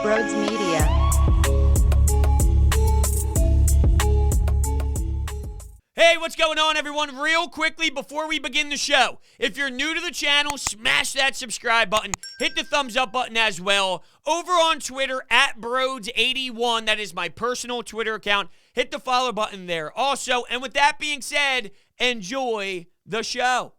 Brodes Media. Hey, what's going on, everyone? Real quickly before we begin the show, if you're new to the channel, smash that subscribe button. Hit the thumbs up button as well. Over on Twitter, at Brodes81, that is my personal Twitter account. Hit the follow button there also. And with that being said, enjoy the show.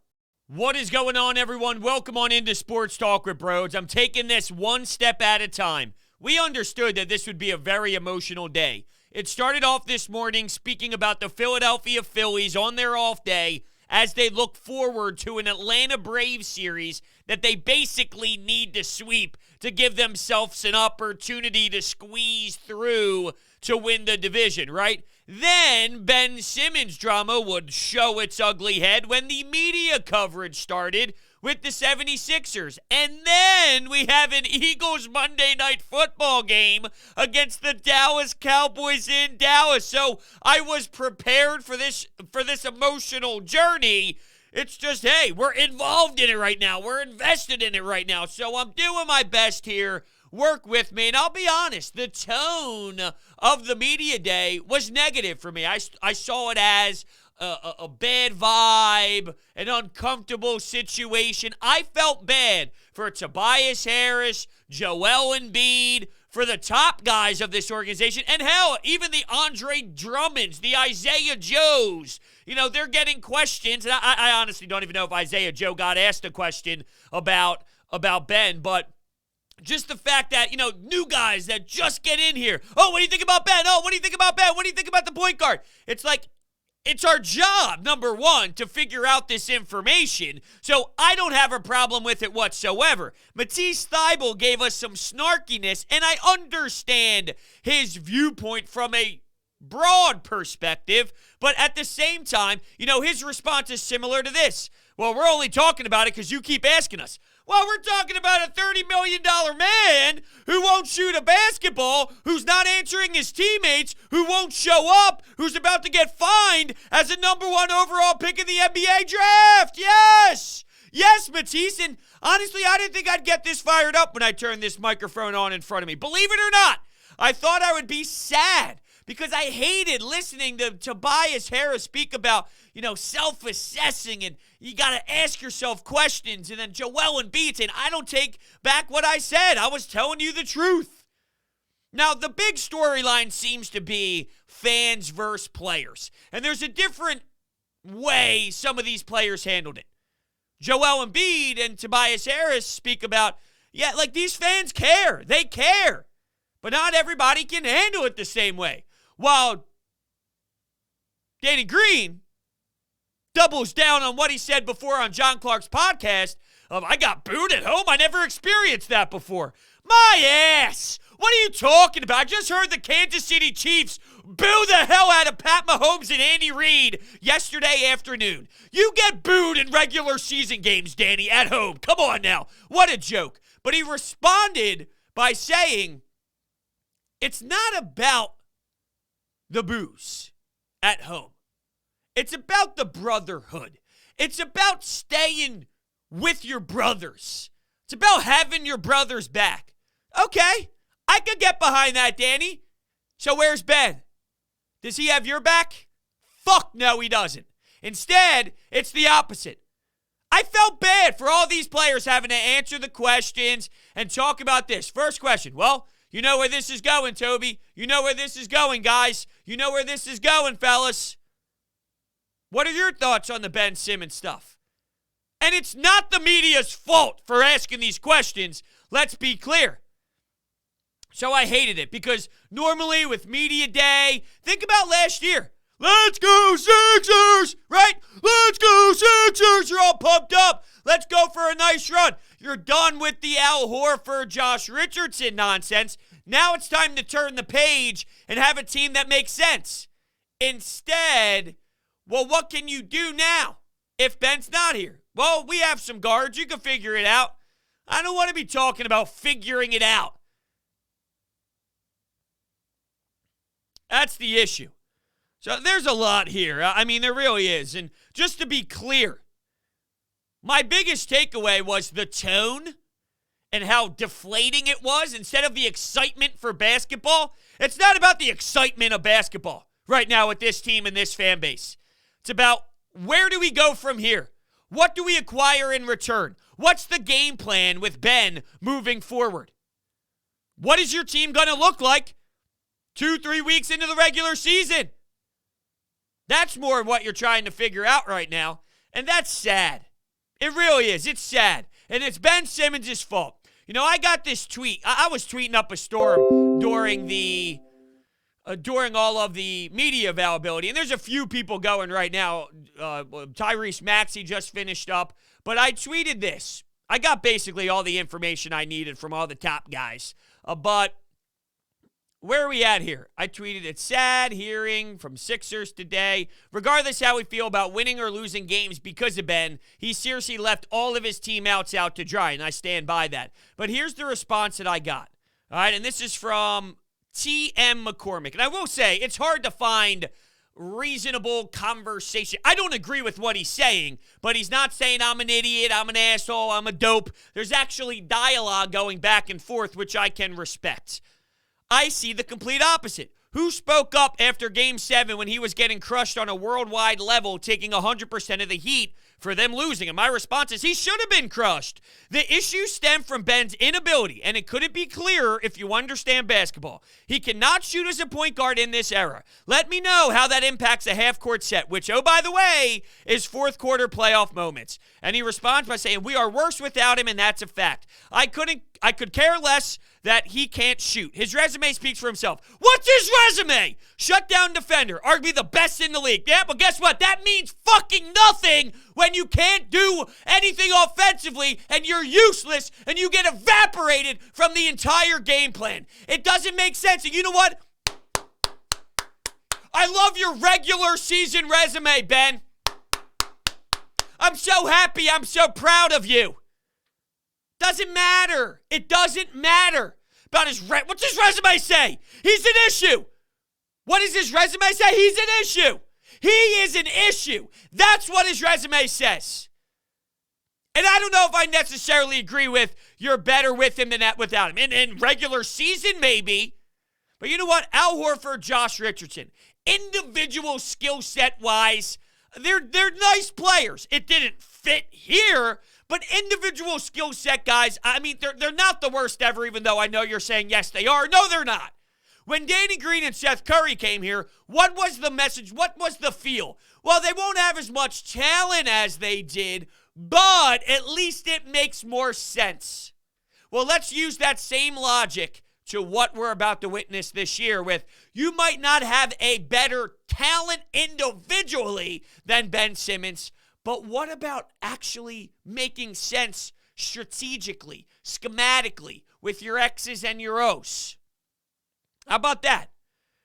What is going on, everyone? Welcome on into Sports Talk with Brodes. I'm taking this one step at a time. We understood that this would be a very emotional day. It started off this morning speaking about the Philadelphia Phillies on their off day as they look forward to an Atlanta Braves series that they basically need to sweep to give themselves an opportunity to squeeze through to win the division, right? Then Ben Simmons drama would show its ugly head when the media coverage started with the 76ers. And then we have an Eagles Monday Night Football game against the Dallas Cowboys in Dallas. So I was prepared for this emotional journey. It's just, hey, we're involved in it right now. We're invested in it right now. So I'm doing my best here. Work with me. And I'll be honest, the tone of the media day was negative for me. I saw it as a bad vibe, an uncomfortable situation. I felt bad for Tobias Harris, Joel Embiid, for the top guys of this organization, and hell, even the Andre Drummonds, the Isaiah Joes. You know, they're getting questions, and I honestly don't even know if Isaiah Joe got asked a question about Ben, but just the fact that, you know, new guys that just get in here. Oh, what do you think about Ben? Oh, what do you think about Ben? What do you think about the point guard? It's like, it's our job, number one, to figure out this information, so I don't have a problem with it whatsoever. Matisse Thybulle gave us some snarkiness, and I understand his viewpoint from a broad perspective, but at the same time, you know, his response is similar to this. Well, we're only talking about it because you keep asking us. Well, we're talking about a $30 million man who won't shoot a basketball, who's not answering his teammates, who won't show up, who's about to get fined as a number one overall pick in the NBA draft. Yes! Yes, Matisse. And honestly, I didn't think I'd get this fired up when I turned this microphone on in front of me. Believe it or not, I thought I would be sad because I hated listening to Tobias Harris speak about, you know, self-assessing, and you got to ask yourself questions. And then Joel Embiid saying, I don't take back what I said. I was telling you the truth. Now, the big storyline seems to be fans versus players. And there's a different way some of these players handled it. Joel Embiid and Tobias Harris speak about, yeah, like these fans care. They care. But not everybody can handle it the same way. While Danny Green doubles down on what he said before on John Clark's podcast of, I got booed at home. I never experienced that before. My ass. What are you talking about? I just heard the Kansas City Chiefs boo the hell out of Pat Mahomes and Andy Reid yesterday afternoon. You get booed in regular season games, Danny, at home. Come on now. What a joke. But he responded by saying, it's not about the boos at home. It's about the brotherhood. It's about staying with your brothers. It's about having your brothers back. Okay, I could get behind that, Danny. So where's Ben? Does he have your back? Fuck no, he doesn't. Instead, it's the opposite. I felt bad for all these players having to answer the questions and talk about this. First question, well, you know where this is going, Toby. You know where this is going, guys. You know where this is going, fellas. What are your thoughts on the Ben Simmons stuff? And it's not the media's fault for asking these questions. Let's be clear. So I hated it because normally with media day, think about last year. Let's go Sixers, right? Let's go Sixers. You're all pumped up. Let's go for a nice run. You're done with the Al Horford, Josh Richardson nonsense. Now it's time to turn the page and have a team that makes sense. Instead, well, what can you do now if Ben's not here? Well, we have some guards. You can figure it out. I don't want to be talking about figuring it out. That's the issue. So there's a lot here. I mean, there really is. And just to be clear, my biggest takeaway was the tone and how deflating it was instead of the excitement for basketball. It's not about the excitement of basketball right now with this team and this fan base. It's about where do we go from here? What do we acquire in return? What's the game plan with Ben moving forward? What is your team going to look like 2-3 weeks into the regular season? That's more of what you're trying to figure out right now, and that's sad. It really is. It's sad, and it's Ben Simmons' fault. You know, I got this tweet. I was tweeting up a storm during all of the media availability, and there's a few people going right now. Tyrese Maxey just finished up, but I tweeted this. I got basically all the information I needed from all the top guys, but where are we at here? I tweeted, it's sad hearing from Sixers today. Regardless how we feel about winning or losing games because of Ben, he seriously left all of his team outs out to dry, and I stand by that. But here's the response that I got. All right, and this is from T.M. McCormick. And I will say, it's hard to find reasonable conversation. I don't agree with what he's saying, but he's not saying I'm an idiot, I'm an asshole, I'm a dope. There's actually dialogue going back and forth, which I can respect. I see the complete opposite. Who spoke up after Game 7 when he was getting crushed on a worldwide level, taking 100% of the heat for them losing? And my response is he should have been crushed. The issue stemmed from Ben's inability, and it couldn't be clearer if you understand basketball. He cannot shoot as a point guard in this era. Let me know how that impacts a half-court set, which, oh, by the way, is fourth-quarter playoff moments. And he responds by saying, we are worse without him, and that's a fact. I could care less that he can't shoot. His resume speaks for himself. What's his resume? Shutdown defender, arguably the best in the league. Yeah, but guess what? That means fucking nothing when you can't do anything offensively and you're useless and you get evaporated from the entire game plan. It doesn't make sense. And you know what? I love your regular season resume, Ben. I'm so happy. I'm so proud of you. Doesn't matter. It doesn't matter about what's his resume say? He's an issue. What does his resume say? He's an issue. He is an issue. That's what his resume says. And I don't know if I necessarily agree with you're better with him than that without him. In regular season, maybe. But you know what? Al Horford, Josh Richardson, individual skill set wise, they're nice players. It didn't fit here. But individual skill set guys, I mean, they're not the worst ever, even though I know you're saying, yes, they are. No, they're not. When Danny Green and Seth Curry came here, what was the message? What was the feel? Well, they won't have as much talent as they did, but at least it makes more sense. Well, let's use that same logic to what we're about to witness this year with you might not have a better talent individually than Ben Simmons, but what about actually making sense strategically, schematically, with your X's and your O's? How about that?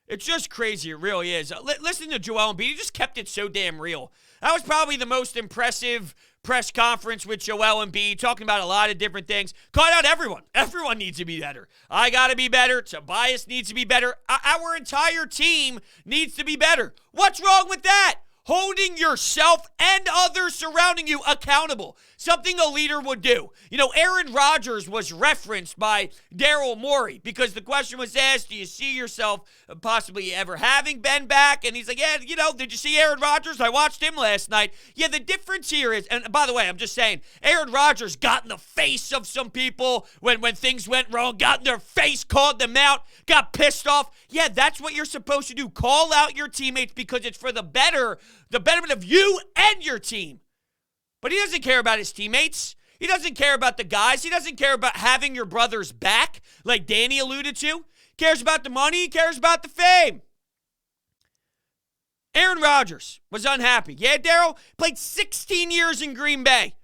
It's just crazy. It really is. Listen to Joel Embiid. He just kept it so damn real. That was probably the most impressive press conference with Joel Embiid, talking about a lot of different things. Caught out everyone. Everyone needs to be better. I got to be better. Tobias needs to be better. Our entire team needs to be better. What's wrong with that? Holding yourself and others surrounding you accountable. Something a leader would do. You know, Aaron Rodgers was referenced by Daryl Morey because the question was asked, do you see yourself possibly ever having Ben back? And he's like, yeah, you know, did you see Aaron Rodgers? I watched him last night. Yeah, the difference here is, and by the way, I'm just saying, Aaron Rodgers got in the face of some people when things went wrong, got in their face, called them out, got pissed off. Yeah, that's what you're supposed to do. Call out your teammates because it's for the betterment of you and your team. But he doesn't care about his teammates. He doesn't care about the guys. He doesn't care about having your brothers back, like Danny alluded to. He cares about the money. He cares about the fame. Aaron Rodgers was unhappy. Yeah, Daryl played 16 years in Green Bay.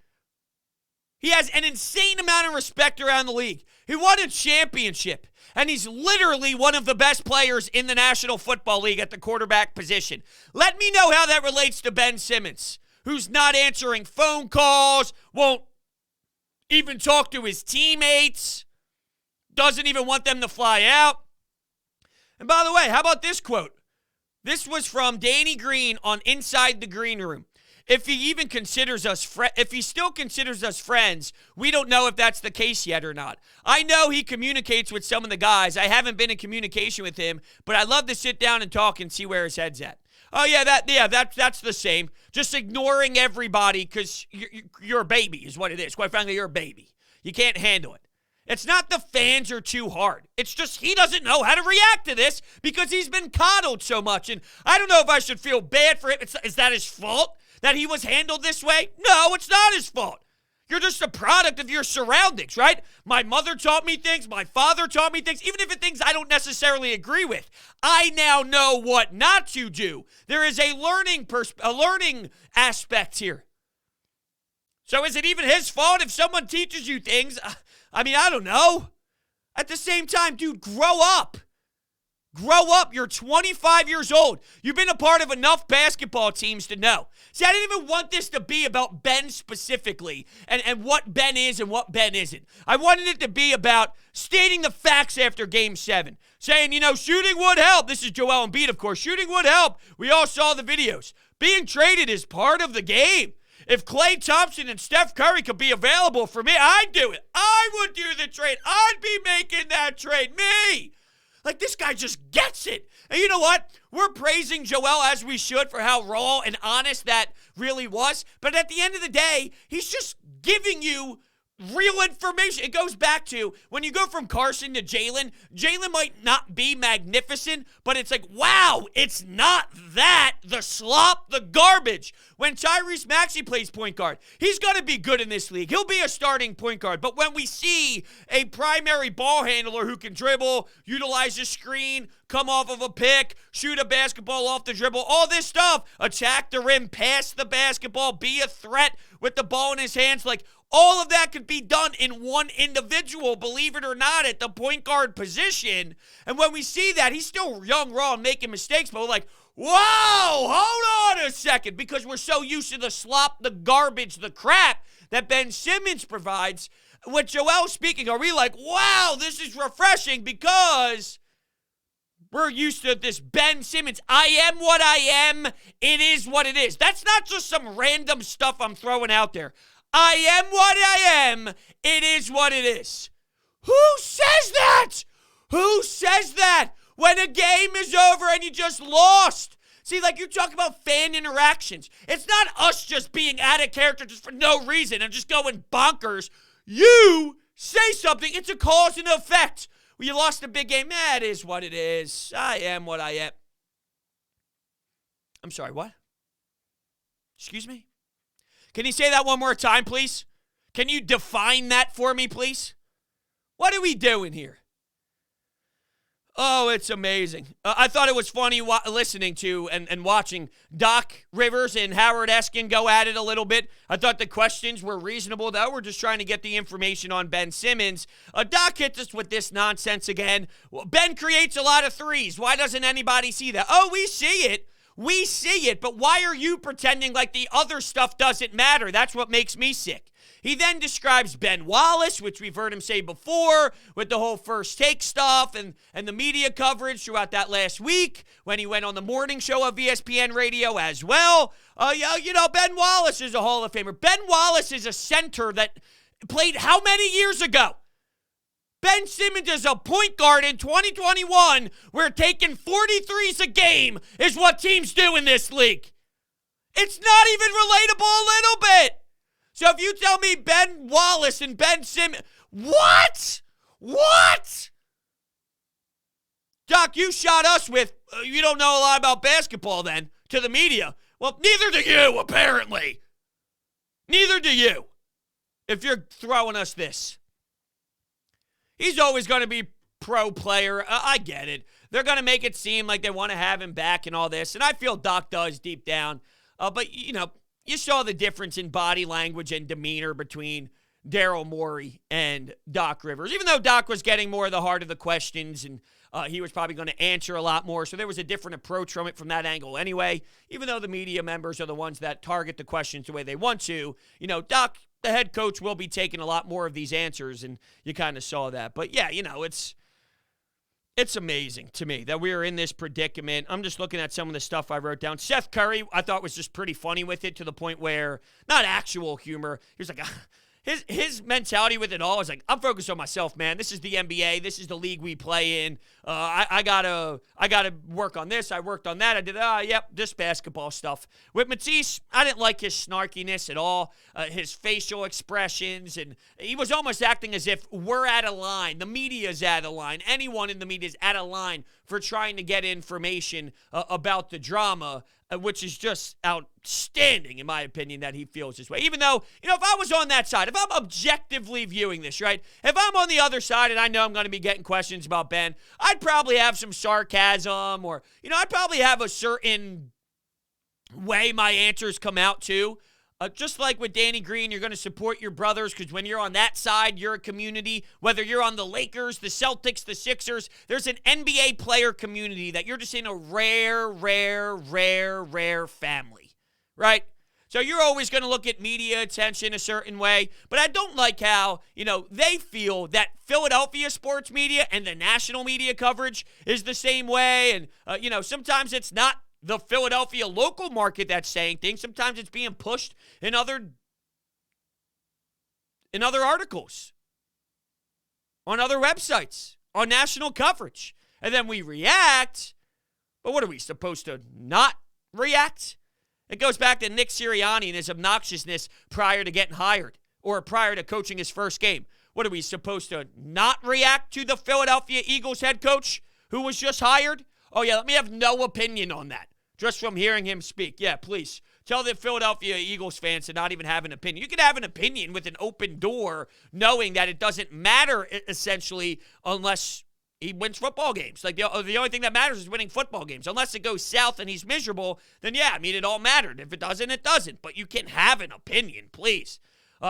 He has an insane amount of respect around the league. He won a championship, and he's literally one of the best players in the National Football League at the quarterback position. Let me know how that relates to Ben Simmons, who's not answering phone calls, won't even talk to his teammates, doesn't even want them to fly out. And by the way, how about this quote? This was from Danny Green on Inside the Green Room. if he even considers us if he still considers us friends, we don't know if that's the case yet or not. I know he communicates with some of the guys. I haven't been in communication with him, but I'd love to sit down and talk and see where his head's at. Oh, yeah, that's the same. Just ignoring everybody because you're a baby is what it is. Quite frankly, you're a baby. You can't handle it. It's not the fans are too hard. It's just he doesn't know how to react to this because he's been coddled so much. And I don't know if I should feel bad for him. Is that his fault that he was handled this way? No, it's not his fault. You're just a product of your surroundings, right? My mother taught me things. My father taught me things. Even if it's things I don't necessarily agree with, I now know what not to do. There is a learning aspect here. So is it even his fault if someone teaches you things? I mean, I don't know. At the same time, dude, grow up. Grow up. You're 25 years old. You've been a part of enough basketball teams to know. See, I didn't even want this to be about Ben specifically and what Ben is and what Ben isn't. I wanted it to be about stating the facts after Game 7. Saying, shooting would help. This is Joel Embiid, of course. Shooting would help. We all saw the videos. Being traded is part of the game. If Klay Thompson and Steph Curry could be available for me, I'd do it. I would do the trade. I'd be making that trade. Me. Like, this guy just gets it. And you know what? We're praising Joel as we should for how raw and honest that really was. But at the end of the day, he's just giving you real information. It goes back to when you go from Carson to Jalen. Jalen might not be magnificent, but it's like, wow, it's not that. The slop, the garbage. When Tyrese Maxey plays point guard, he's going to be good in this league. He'll be a starting point guard. But when we see a primary ball handler who can dribble, utilize a screen, come off of a pick, shoot a basketball off the dribble, all this stuff, attack the rim, pass the basketball, be a threat with the ball in his hands, like all of that could be done in one individual, believe it or not, at the point guard position. And when we see that, he's still young, raw, and making mistakes, but we're like, whoa, hold on a second, because we're so used to the slop, the garbage, the crap that Ben Simmons provides. With Joel speaking, are we like, wow, this is refreshing because we're used to this Ben Simmons, I am what I am, it is what it is. That's not just some random stuff I'm throwing out there. I am what I am, it is what it is. Who says that? Who says that when a game is over and you just lost? See, like you talk about fan interactions. It's not us just being out of character just for no reason and just going bonkers. You say something, it's a cause and effect. Well, you lost a big game. That is what it is. I am what I am. I'm sorry, what? Excuse me? Can you say that one more time, please? Can you define that for me, please? What are we doing here? Oh, it's amazing. I thought it was funny listening to and watching Doc Rivers and Howard Eskin go at it a little bit. I thought the questions were reasonable, though. We're just trying to get the information on Ben Simmons. Doc hits us with this nonsense again. Well, Ben creates a lot of threes. Why doesn't anybody see that? Oh, we see it. We see it, but why are you pretending like the other stuff doesn't matter? That's what makes me sick. He then describes Ben Wallace, which we've heard him say before, with the whole first take stuff and the media coverage throughout that last week when he went on the morning show of ESPN Radio as well. Ben Wallace is a Hall of Famer. Ben Wallace is a center that played how many years ago? Ben Simmons is a point guard in 2021 where taking 43s a game is what teams do in this league. It's not even relatable a little bit. So if you tell me Ben Wallace and Ben Simmons, what? What? Doc, you shot us with, you don't know a lot about basketball then, to the media. Well, neither do you, apparently. Neither do you, if you're throwing us this. He's always going to be pro player. I get it. They're going to make it seem like they want to have him back and all this, and I feel Doc does deep down. But, you saw the difference in body language and demeanor between Daryl Morey and Doc Rivers, even though Doc was getting more of the heart of the questions and he was probably going to answer a lot more. So there was a different approach from it from that angle anyway, even though the media members are the ones that target the questions the way they want to. Doc, the head coach, will be taking a lot more of these answers, and you kind of saw that. But, yeah, It's amazing to me that we are in this predicament. I'm just looking at some of the stuff I wrote down. Seth Curry, I thought was just pretty funny with it, to the point where, not actual humor, he was like, his mentality with it all is like, I'm focused on myself, man. This is the NBA. This is the league we play in. I gotta work on this. I worked on that. I did, this basketball stuff. With Matisse, I didn't like his snarkiness at all, his facial expressions, and he was almost acting as if we're at a line. The media's at a line. Anyone in the media is at a line for trying to get information about the drama, which is just outstanding, in my opinion, that he feels this way. Even though, if I was on that side, if I'm objectively viewing this, right? If I'm on the other side and I know I'm going to be getting questions about Ben, I'd probably have some sarcasm, or, I'd probably have a certain way my answers come out to. Just like with Danny Green, you're going to support your brothers, because when you're on that side, you're a community. Whether you're on the Lakers, the Celtics, the Sixers, there's an NBA player community that you're just in a rare family, right? So you're always going to look at media attention a certain way. But I don't like how, they feel that Philadelphia sports media and the national media coverage is the same way. And, sometimes it's not the Philadelphia local market that's saying things. Sometimes it's being pushed in other articles, on other websites, on national coverage. And then we react. But what are we supposed to not react? It goes back to Nick Sirianni and his obnoxiousness prior to getting hired, or prior to coaching his first game. What are we supposed to not react to the Philadelphia Eagles head coach who was just hired? Oh, yeah, let me have no opinion on that. Just from hearing him speak. Yeah, please. Tell the Philadelphia Eagles fans to not even have an opinion. You can have an opinion with an open door, knowing that it doesn't matter, essentially, unless he wins football games. Like, the only thing that matters is winning football games. Unless it goes south and he's miserable, then yeah, it all mattered. If it doesn't, it doesn't. But you can have an opinion, please.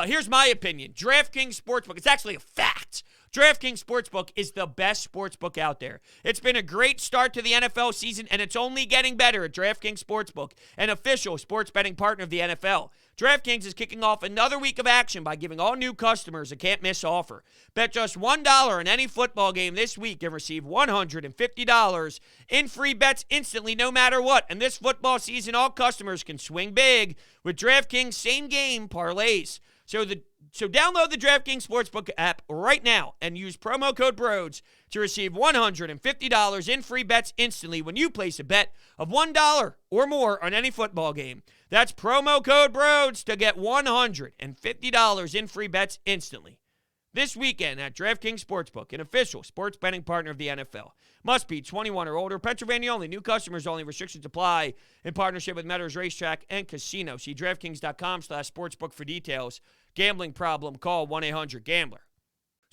Here's my opinion. DraftKings Sportsbook, it's actually a fact. DraftKings Sportsbook is the best sportsbook out there. It's been a great start to the NFL season, and it's only getting better at DraftKings Sportsbook, an official sports betting partner of the NFL. DraftKings is kicking off another week of action by giving all new customers a can't-miss offer. Bet just $1 on any football game this week and receive $150 in free bets instantly, no matter what. And this football season, all customers can swing big with DraftKings same-game parlays. So download the DraftKings Sportsbook app right now and use promo code Brodes to receive $150 in free bets instantly when you place a bet of $1 or more on any football game. That's promo code Brodes to get $150 in free bets instantly. This weekend at DraftKings Sportsbook, an official sports betting partner of the NFL. Must be 21 or older. Pennsylvania only. New customers only. Restrictions apply. In partnership with Meadows Racetrack and Casino. See DraftKings.com/sportsbook for details. Gambling problem? Call 1-800-GAMBLER.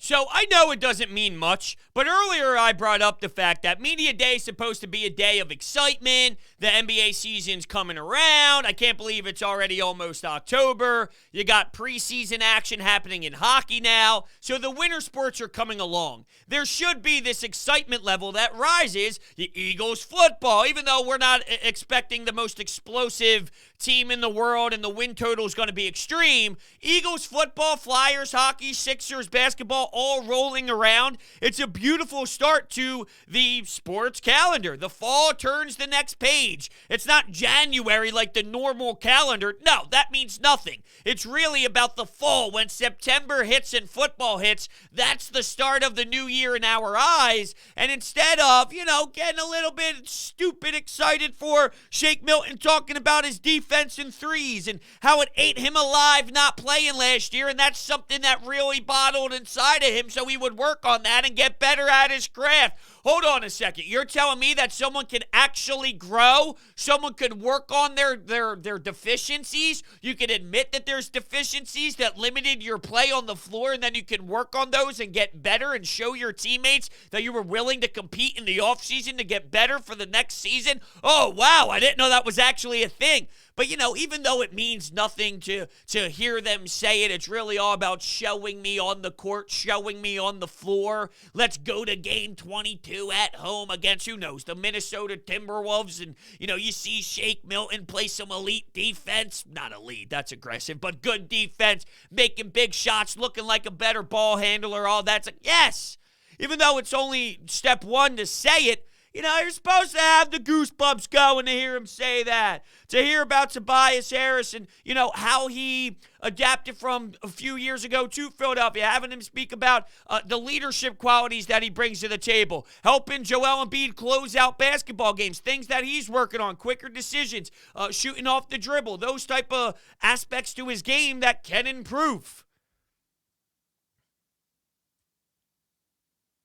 So I know it doesn't mean much, but earlier I brought up the fact that Media Day is supposed to be a day of excitement. The NBA season's coming around. I can't believe it's already almost October. You got preseason action happening in hockey now. So the winter sports are coming along. There should be this excitement level that rises. The Eagles football, even though we're not expecting the most explosive team in the world and the win total is going to be extreme, Eagles football, Flyers hockey, Sixers basketball, all rolling around. It's a beautiful start to the sports calendar. The fall turns the next page. It's not January like the normal calendar. No, that means nothing. It's really about the fall. When September hits and football hits, that's the start of the new year in our eyes. And instead of, getting a little bit stupid excited for Shake Milton talking about his defense and threes and how it ate him alive not playing last year, and that's something that really bottled inside of him, so he would work on that and get better at his craft. Hold on a second. You're telling me that someone can actually grow? Someone could work on their deficiencies? You can admit that there's deficiencies that limited your play on the floor, and then you can work on those and get better and show your teammates that you were willing to compete in the offseason to get better for the next season? Oh, wow. I didn't know that was actually a thing. But, even though it means nothing to hear them say it, it's really all about showing me on the court, showing me on the floor. Let's go to game 22 at home against, who knows, the Minnesota Timberwolves. And, you see Shake Milton play some elite defense. Not elite, that's aggressive, but good defense, making big shots, looking like a better ball handler, all that's like, yes. even though it's only step one to say it, you're supposed to have the goosebumps going to hear him say that, to hear about Tobias Harris and, how he adapted from a few years ago to Philadelphia, having him speak about the leadership qualities that he brings to the table, helping Joel Embiid close out basketball games, things that he's working on, quicker decisions, shooting off the dribble, those type of aspects to his game that can improve.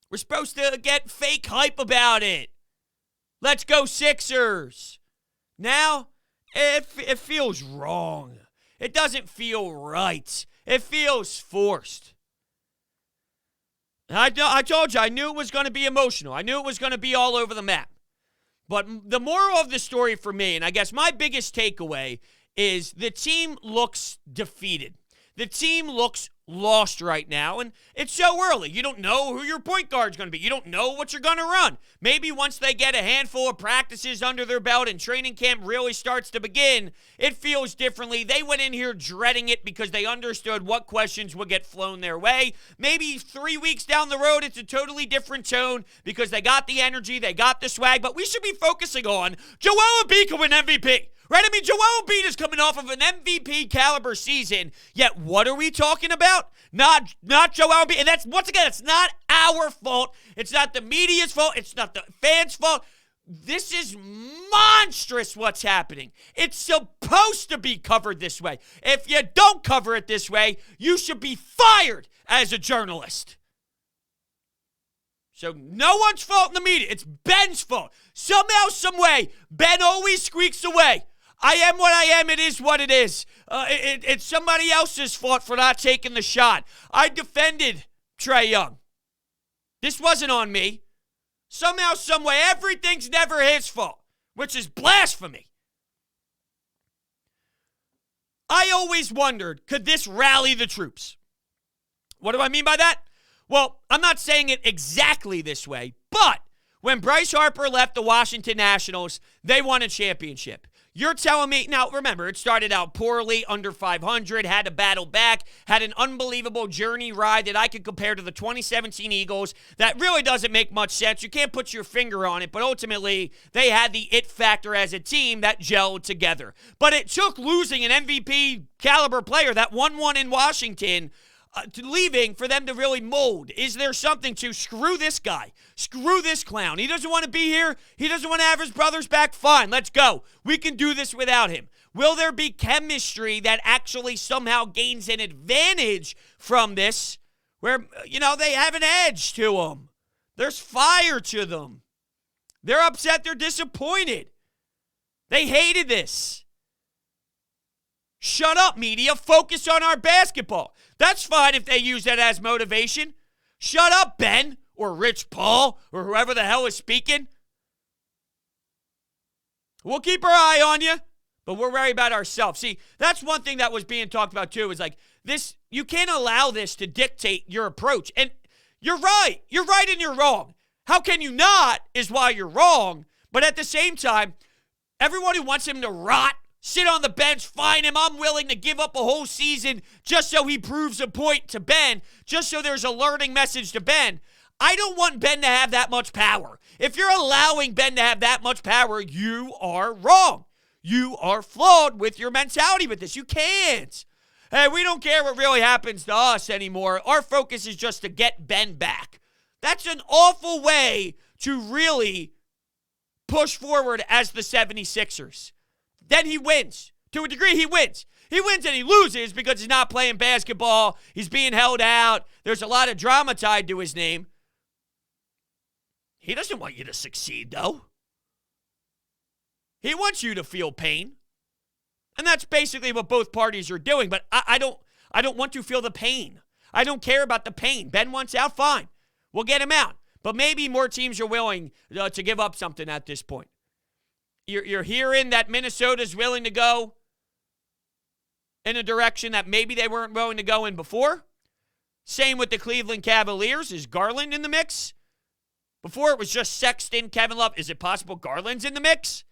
We're supposed to get fake hype about it. Let's go Sixers. Now, it feels wrong. It doesn't feel right. It feels forced. I told you, I knew it was going to be emotional. I knew it was going to be all over the map. But the moral of the story for me, and I guess my biggest takeaway, is the team looks defeated. The team looks lost right now, and it's so early. You don't know who your point guard's going to be. You don't know what you're going to run. Maybe once they get a handful of practices under their belt and training camp really starts to begin, it feels differently. They went in here dreading it because they understood what questions would get flown their way. Maybe 3 weeks down the road, it's a totally different tone because they got the energy, they got the swag, but we should be focusing on Joel Embiid can win MVP. Right? I mean, Joel Embiid is coming off of an MVP caliber season, yet what are we talking about? Not Joel Embiid. And that's, once again, it's not our fault. It's not the media's fault. It's not the fans' fault. This is monstrous what's happening. It's supposed to be covered this way. If you don't cover it this way, you should be fired as a journalist. So no one's fault in the media. It's Ben's fault. Somehow, some way, Ben always squeaks away. I am what I am. It is what it is. It's somebody else's fault for not taking the shot. I defended Trae Young. This wasn't on me. Somehow, some way, everything's never his fault, which is blasphemy. I always wondered, could this rally the troops? What do I mean by that? Well, I'm not saying it exactly this way, but when Bryce Harper left the Washington Nationals, they won a championship. You're telling me, now remember, it started out poorly, under 500, had to battle back, had an unbelievable journey ride that I could compare to the 2017 Eagles. That really doesn't make much sense. You can't put your finger on it, but ultimately, they had the it factor as a team that gelled together. But it took losing an MVP caliber player that won one in Washington leaving for them to really mold. Is there something to screw this guy? Screw this clown. He doesn't want to be here. He doesn't want to have his brothers back. Fine, let's go. We can do this without him. Will there be chemistry that actually somehow gains an advantage from this where, they have an edge to them? There's fire to them. They're upset. They're disappointed. They hated this. Shut up, media. Focus on our basketball. That's fine if they use that as motivation. Shut up, Ben, or Rich Paul, or whoever the hell is speaking. We'll keep our eye on you, but we're worried about ourselves. See, that's one thing that was being talked about too, is like this, you can't allow this to dictate your approach. And you're right. You're right and you're wrong. How can you not is why you're wrong. But at the same time, everyone who wants him to rot, sit on the bench, fine him. I'm willing to give up a whole season just so he proves a point to Ben, just so there's a learning message to Ben. I don't want Ben to have that much power. If you're allowing Ben to have that much power, you are wrong. You are flawed with your mentality with this. You can't. Hey, we don't care what really happens to us anymore. Our focus is just to get Ben back. That's an awful way to really push forward as the 76ers. Then he wins. To a degree, he wins. He wins and he loses because he's not playing basketball. He's being held out. There's a lot of drama tied to his name. He doesn't want you to succeed, though. He wants you to feel pain. And that's basically what both parties are doing. But I don't want to feel the pain. I don't care about the pain. Ben wants out, fine. We'll get him out. But maybe more teams are willing to give up something at this point. You're hearing that Minnesota's willing to go in a direction that maybe they weren't willing to go in before. Same with the Cleveland Cavaliers. Is Garland in the mix? Before it was just Sexton, Kevin Love. Is it possible Garland's in the mix?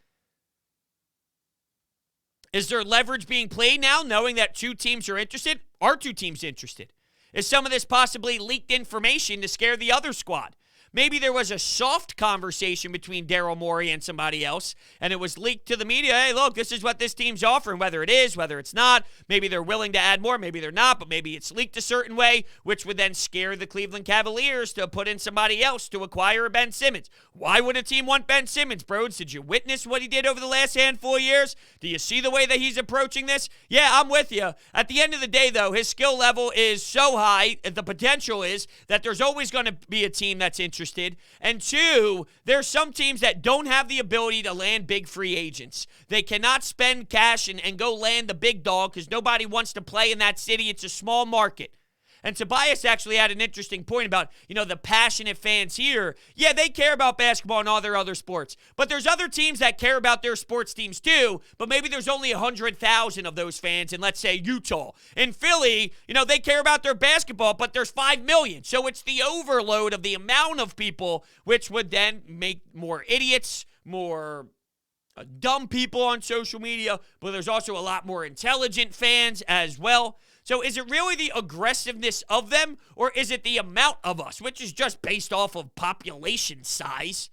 Is there leverage being played now knowing that two teams are interested? Are two teams interested? Is some of this possibly leaked information to scare the other squad? Maybe there was a soft conversation between Daryl Morey and somebody else, and it was leaked to the media. Hey, look, this is what this team's offering, whether it is, whether it's not. Maybe they're willing to add more, maybe they're not, but maybe it's leaked a certain way, which would then scare the Cleveland Cavaliers to put in somebody else to acquire a Ben Simmons. Why would a team want Ben Simmons, Brodes? Did you witness what he did over the last handful of years? Do you see the way that he's approaching this? Yeah, I'm with you. At the end of the day, though, his skill level is so high, the potential is that there's always going to be a team that's interested. And two, there's some teams that don't have the ability to land big free agents. They cannot spend cash and go land the big dog because nobody wants to play in that city. It's a small market. And Tobias actually had an interesting point about, the passionate fans here. Yeah, they care about basketball and all their other sports. But there's other teams that care about their sports teams too, but maybe there's only 100,000 of those fans in, let's say, Utah. In Philly, they care about their basketball, but there's 5 million. So it's the overload of the amount of people, which would then make more idiots, more dumb people on social media, but there's also a lot more intelligent fans as well. So is it really the aggressiveness of them, or is it the amount of us, which is just based off of population size?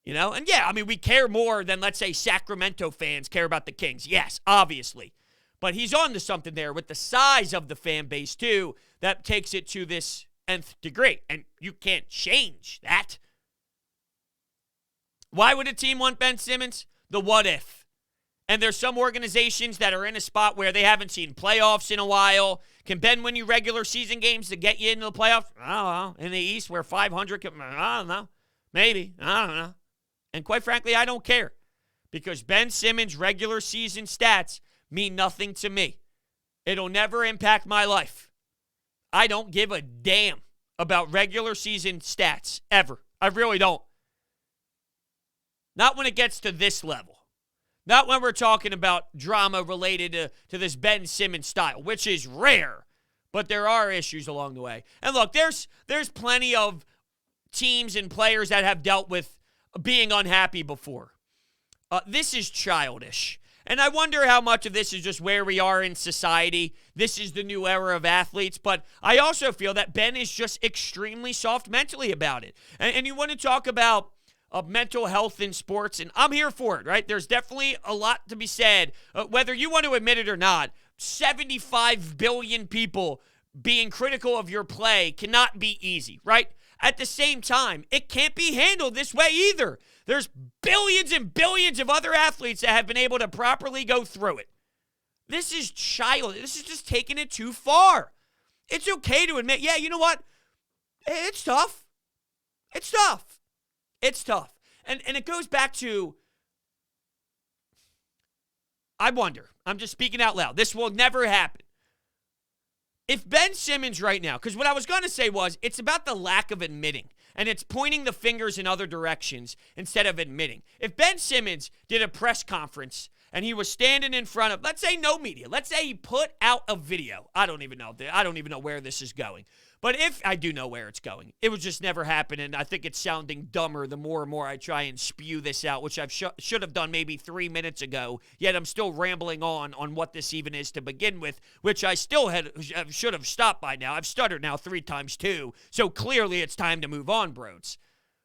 And yeah, we care more than, let's say, Sacramento fans care about the Kings. Yes, obviously. But he's on to something there with the size of the fan base, too, that takes it to this nth degree. And you can't change that. Why would a team want Ben Simmons? The what if. And there's some organizations that are in a spot where they haven't seen playoffs in a while. Can Ben win you regular season games to get you into the playoffs? I don't know. In the East where 500 I don't know. Maybe. I don't know. And quite frankly, I don't care. Because Ben Simmons' regular season stats mean nothing to me. It'll never impact my life. I don't give a damn about regular season stats, ever. I really don't. Not when it gets to this level. Not when we're talking about drama related to this Ben Simmons style, which is rare, but there are issues along the way. And look, there's plenty of teams and players that have dealt with being unhappy before. This is childish. And I wonder how much of this is just where we are in society. This is the new era of athletes. But I also feel that Ben is just extremely soft mentally about it. And you want to talk about of mental health in sports, and I'm here for it, right? There's definitely a lot to be said. Whether you want to admit it or not, 75 billion people being critical of your play cannot be easy, right? At the same time, it can't be handled this way either. There's billions and billions of other athletes that have been able to properly go through it. This is childish. This is just taking it too far. It's okay to admit, yeah, you know what? It's tough. It's tough. It's tough. And it goes back to, I wonder, I'm just speaking out loud. This will never happen. If Ben Simmons right now, because what I was going to say was, it's about the lack of admitting, and it's pointing the fingers in other directions instead of admitting. If Ben Simmons did a press conference and he was standing in front of, let's say no media, let's say he put out a video. I don't even know where this is going. But if I do know where it's going, it would just never happen, and I think it's sounding dumber the more and more I try and spew this out, which I should have done maybe 3 minutes ago, yet I'm still rambling on what this even is to begin with, which I still should have stopped by now. I've stuttered now 3 times too, so clearly it's time to move on, Brodes.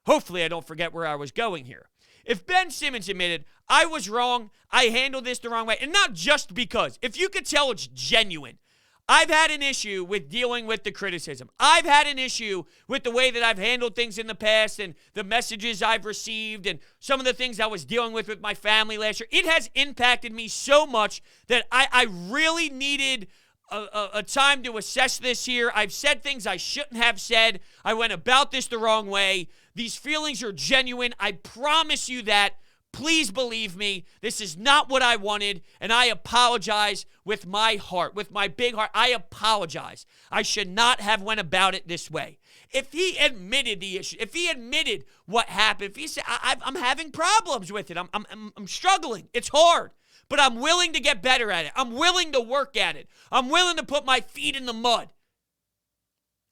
Hopefully I don't forget where I was going here. If Ben Simmons admitted, I was wrong, I handled this the wrong way, and not just because, if you could tell it's genuine, I've had an issue with dealing with the criticism. I've had an issue with the way that I've handled things in the past and the messages I've received and some of the things I was dealing with my family last year. It has impacted me so much that I really needed a time to assess this here. I've said things I shouldn't have said. I went about this the wrong way. These feelings are genuine. I promise you that. Please believe me, this is not what I wanted, and I apologize with my heart, with my big heart. I apologize. I should not have went about it this way. If he admitted the issue, if he admitted what happened, if he said, I'm having problems with it, I'm struggling, it's hard, but I'm willing to get better at it. I'm willing to work at it. I'm willing to put my feet in the mud.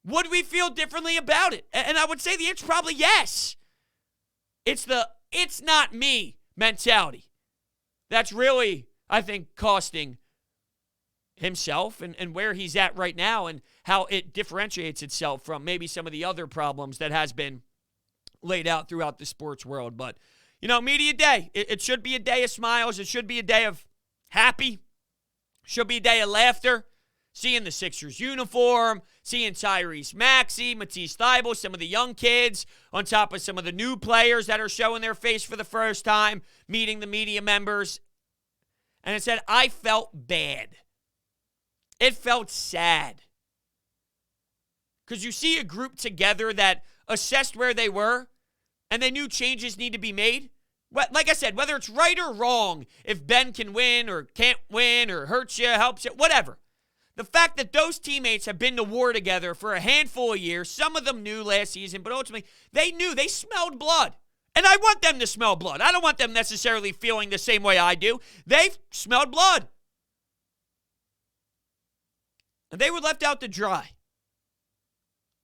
Would we feel differently about it? And I would say the answer probably yes. It's not me mentality. That's really, I think, costing himself and where he's at right now and how it differentiates itself from maybe some of the other problems that has been laid out throughout the sports world. But, media day, it should be a day of smiles. It should be a day of happy. Should be a day of laughter. Seeing the Sixers uniform, seeing Tyrese Maxey, Matisse Thybulle, some of the young kids, on top of some of the new players that are showing their face for the first time, meeting the media members. And it said, I felt bad. It felt sad. Because you see a group together that assessed where they were, and they knew changes need to be made. Like I said, whether it's right or wrong, if Ben can win or can't win or hurts you, helps you, whatever. The fact that those teammates have been to war together for a handful of years, some of them knew last season, but ultimately they knew, they smelled blood. And I want them to smell blood. I don't want them necessarily feeling the same way I do. They've smelled blood. And they were left out to dry.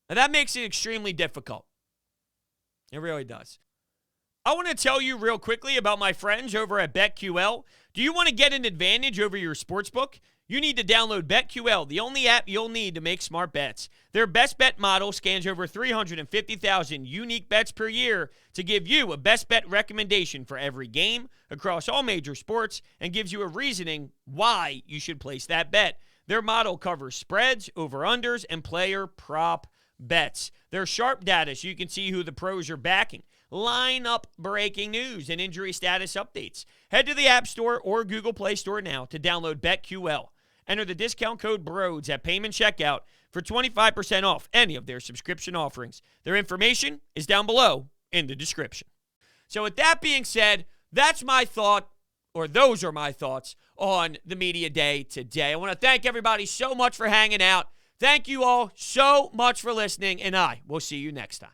And that makes it extremely difficult. It really does. I want to tell you real quickly about my friends over at BetQL. Do you want to get an advantage over your sportsbook? You need to download BetQL, the only app you'll need to make smart bets. Their best bet model scans over 350,000 unique bets per year to give you a best bet recommendation for every game across all major sports and gives you a reasoning why you should place that bet. Their model covers spreads, over-unders, and player prop bets. Their sharp data so you can see who the pros are backing. Lineup breaking news and injury status updates. Head to the App Store or Google Play Store now to download BetQL. Enter the discount code Brodes at payment checkout for 25% off any of their subscription offerings. Their information is down below in the description. So with that being said, that's my thought, or those are my thoughts on the media day today. I want to thank everybody so much for hanging out. Thank you all so much for listening, and I will see you next time.